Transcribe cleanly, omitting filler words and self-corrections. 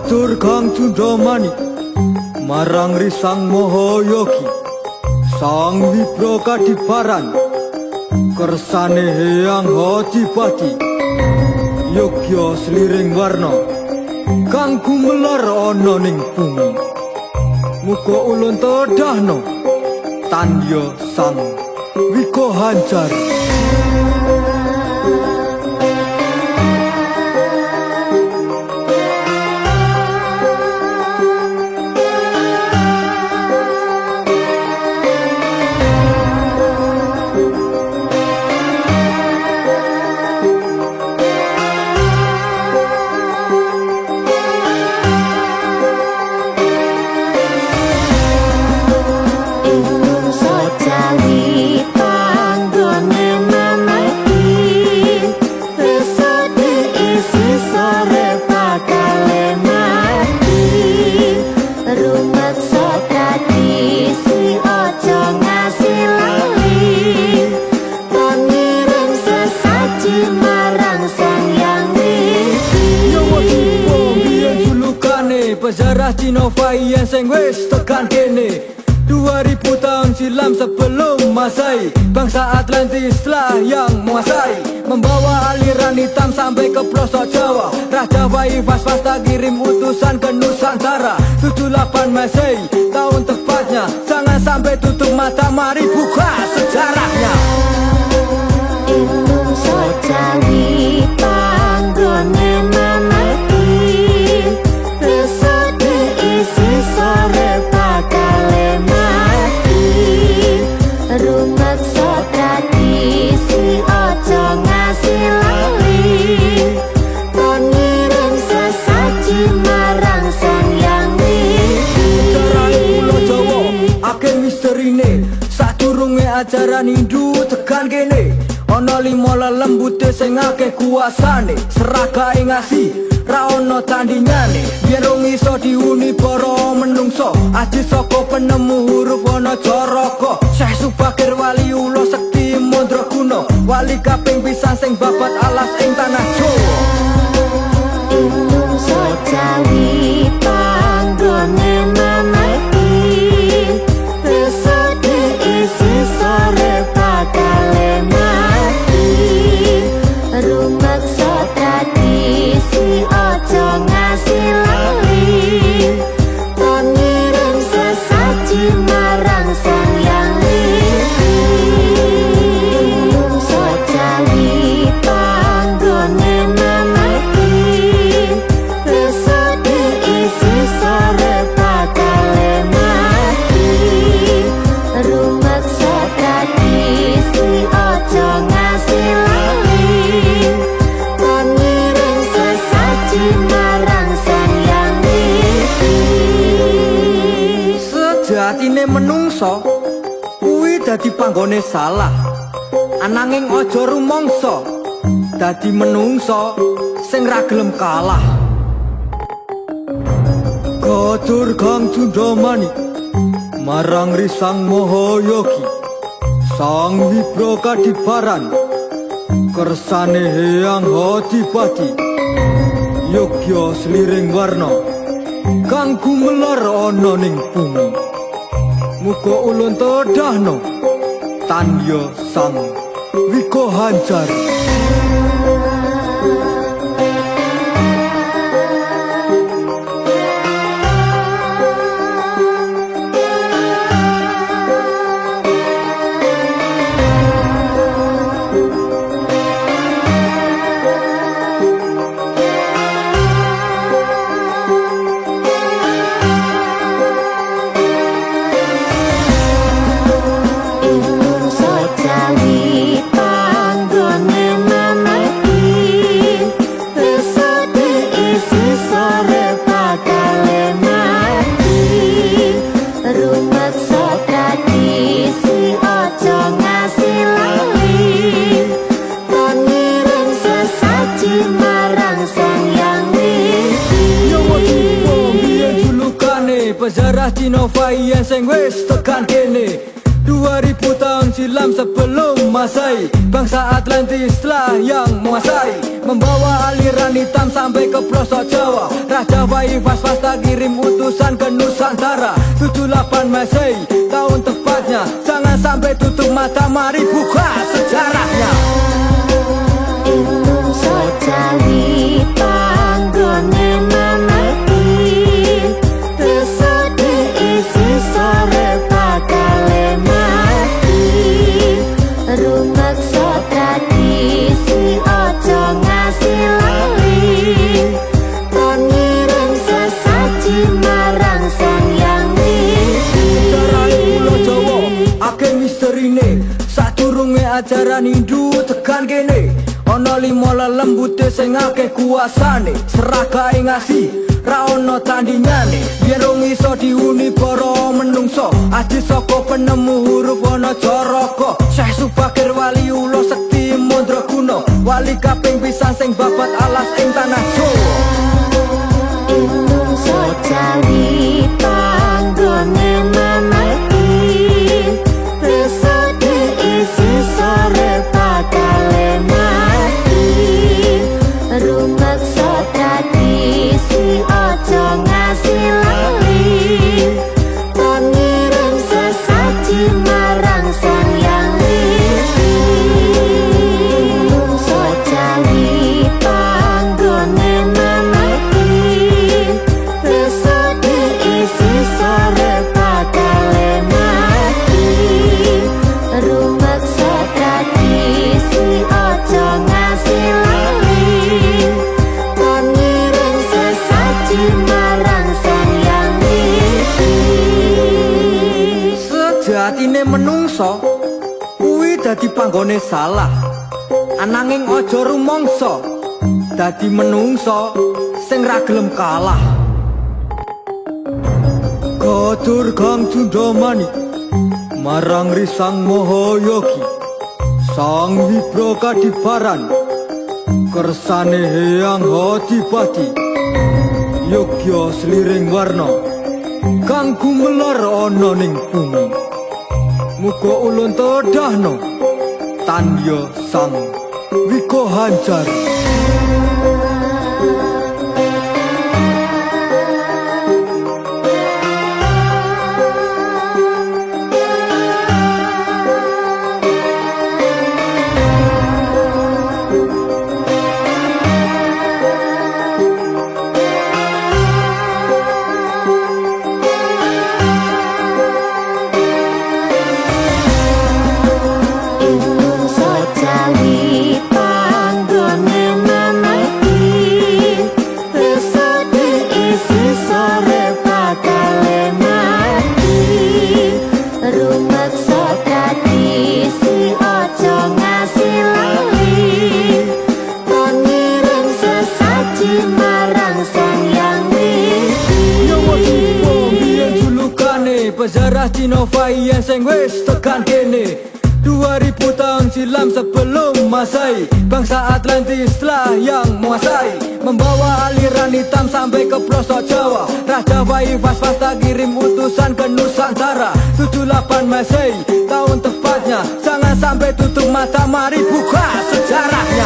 Kodur Kang Cundamani marang Risang Mahayogi Sang Wibra Kadiparan kersane Hyang Adipati Yogya sliring warna kang gumelar ana ning bumi muga ulun tedahno tandya Sang Wikohancar. Pejarah Cina Fayan sing wis tekan kene 2000 tahun silam sebelum Masehi, bangsa Atlantis lah yang menguasai, membawa aliran hitam sampai ke pelosok Jawa. Raja Waifas pasta kirim utusan ke Nusantara 78 Masehi tahun tepatnya. Jangan sampai tutup mata, mari buka sejarahnya. Indonesia Jawi panggone mamati, besok diisi sore bakale mati. Rumeksa tradisi ojo ngasih lali, kon ngirim sesaji marang Sang Hyang Widi. Sejarah Pulau Jawa akeh misterine, sadurunge ajaran Hindu tekan kene. Ana 5 lelembute sing akeh kuasane, seragae ngasih ra ono tandingane. Yen rong iso diuni para menungso, aji saka penemu huruf ana Caraka. Syekh Subakir Wali Ulo Sekti Mandraguna, wali kaping pisan sing babat alas ing tanah Jawa. Indonesia Jawi panggone mamati, besok diisi sore bakale mati. Rumeksa tradisi ojo ngasih lali, kon ngirim sesaji marang Sang Hyang Widi. Indonesia Jawi panggone mamati, besok diisi sore bakale mati. Rumeksa tradisi ojo ngasih lali, kon ngirim sesaji marang Sang Hyang Widi. Sejatine menungso kuwi dadi panggone salah, ananging aja rumangsa dadi menungso sing ra gelem kalah. Kodur Kang Cundamani marang Risang Mahayogi Sang Wibra Kadiparan kersane Hyang Adipati Yogya sliring warna kang gumelar ana ning bumi muga ulun tedahno tandya Sang Wikohancar. Indonesia Jawi panggone mamati, besok diisi sore bakale mati. Rumeksa tradisi ojo ngasih lali, kon ngirim sesaji marang Sang Hyang Widi. Biyen julukane pejarah Cina Fayan sing wis tekan kene 2000 tahun silam sebelum Masehi, bangsa Atlantis lah yang menguasai, membawa aliran hitam sampai ke pelosok Jawa. Raja Waifas tak kirim utusan ke Nusantara. 78 Masehi tahun tepatnya, jangan sampai tutup mata, mari buka sejarahnya. Indonesia Jawi panggone mamati, desa diisi sore bakale mati. Rumeksa tradisi ojo ngasih lali, kon ngirim sesaji marang sang yang widi. Sejarah Pulau Jawa akeh misterine, sadurunge ajaran Hindu tekan kene. Ono 5 lembute sing akeh kuasane, seragae ngasih ra ono tandingane. Yen rong iso diuni para menungso, aji saka penemu huruf ana Jaraka. Syekh Subakir wali ulo sekti Mandraguna, wali kaping pisan sing babat alas ing tanah Jawa. Indonesia Jawi panggone mamati, desa diisi sore bakale mati. Rumeksa tradisi ojo ngasih lali, kon ngirim sesaji marang sang yang widi. Indonesia Jawi panggone mamati, desa diisi sore bakale mati. Rumeksa tradisi ojo ngasih lali, kon ngirim sesaji marang sang yang widi. Sejatine menungso kuwi dadi panggone salah, ananging aja rumangsa dadi menungso sing ra gelem kalah. Kodur Kang Cundamani marang Risang Mahayogi, Sang Wibra Kadiparan, kersane Hyang Adipati, Yogya sliring warna kang gumelar ana ning bumi. Muga ulun tedahno tanya Sang Wikohanjar. Indonesia Jawi panggone mamati, desa diisi sore bakale mati. Rumeksa tradisi ojo ngasih lali, kon ngirim sesaji marang sang yang widi. Nyawa Jipo biyen julukane pejarah Cina Fayen sing wis tekan kene. 2000 tahun silam sebelum Masehi, bangsa Atlantis lah yang menguasai, membawa aliran hitam sampai ke pelosok Jawa. Raja Waifas tak kirim utusan ke Nusantara. 78 Masehi tahun tepatnya, jangan sampai tutup mata, mari buka sejarahnya.